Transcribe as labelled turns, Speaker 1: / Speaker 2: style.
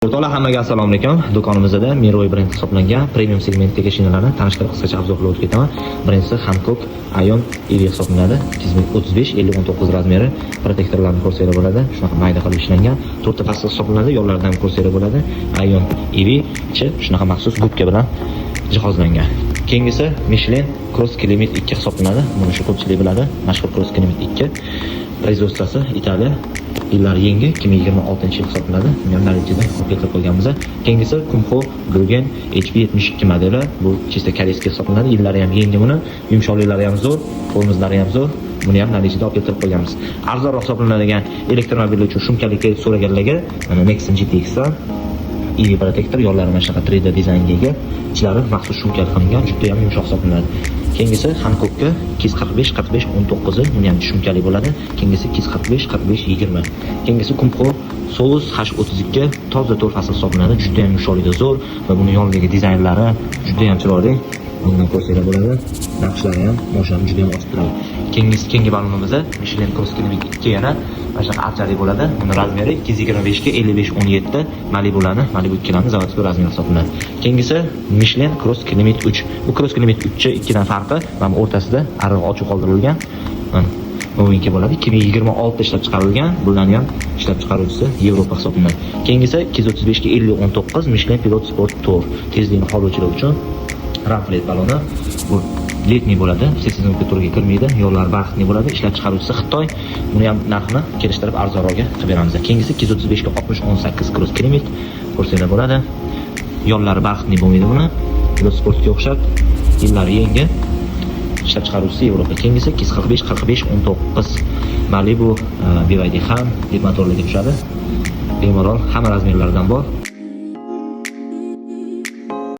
Speaker 1: O'rtoqlar, hammaga assalomu alaykum. Do'konimizda Miroy brend hisoblangan premium segmentdagi shinalarni tanishtirib qisqacha obzor qilib o'tib ketaman. Birinchisi Hankook Ion EV hisoblanadi. 35-50-19 razmeri, protektorlarni ko'rsaydi bo'ladi. Shunaqa mayda qilib ishlangan. 4 ta fasl hisoblanadi, yo'llardan ko'rsaydi bo'ladi. Ion EV ichi shunaqa maxsus gubka bilan jihozlangan. Keyingisi Michelin Cross Climate 2 hisoblanadi. Buni shu ko'pchilik biladi. Mashhur Cross Climate 2. Производствоsi Italiya. Yillar yangi 2026-yil hisoblanadi. Ham darajada keltirib qo'yganmiz. Keyingisi Kumho Grugen HP72 modeli. Bu chista koreyskiy hisoblanadi. Yillari ham yangi buni. Yumshoqliklari ham zo'r, tormozlari ham zo'r. Buni ham darajada olib keltirib qo'yganmiz. Arzonroq hisoblanadigan elektromobil uchun shumkalik so'raganlarga mana Nexon GTX EV protektor yo'llari mana shunaqa 3D dizaynga ega. Ichlari maxsus shumkalik qilingan, juda ham yumshoq hisoblanadi. Keyingisi Hankook'ga 245-45-19, buni ham shumkali bo'ladi. Keyingisi 245-45-20. Keyingisi Kumho Souz H32 toza 4 fasl hisoblanadi. Juda ham yumshoqligi zo'r va buni yonidagi dizaynlari juda ham chiroyli. Bundan ko'rsanglar bo'ladi. Naqshlari ham, mosham juda ham ochiq turadi. Keyingi balonimizda Michelin Cross Climate 2 yana mana shunaqa archali bo'ladi. Buni razmeri 225 ga 55-17 Malibu'larni, Malibu 2larni zavodskiy razmeri hisoblanadi. Keyingisi Michelin Cross Climate 3. Bu Cross Climate 3 chi ikkidan farqi mana o'rtasida ariq ochiq qoldirilgan. Mana o'yinki bo'ladi. 2026 ishlab chiqarilgan. Bularni ham ishlab chiqaruvchisi Yevropa hisoblanadi. Keyingisi 235 ga 50-19 Michelin Pilot Sport Tour tezlikni qoldiruvchilar uchun ramflet baloni. Bu letniy bo'ladi, seksizmga turga kirmaydi, yo'llar barqli bo'ladi. Ishlab chiqaruvchisi Xitoy. Buni ham narxini kelishtirib arzonroqga qilib beramiz. Keyingisi 235 ga 60-18 Cross Climate ko'rsanglar bo'ladi. Yo'llari barqli bo'lmaydi buni. Pilot Sportga o'xshab yillari yangi. Ishlab chiqaruvchisi Yevropa. Keyingisi 245-45-19 Malibu BYD ham deb motorlarga tushadi. Bemalol hamma razmerlardan bor.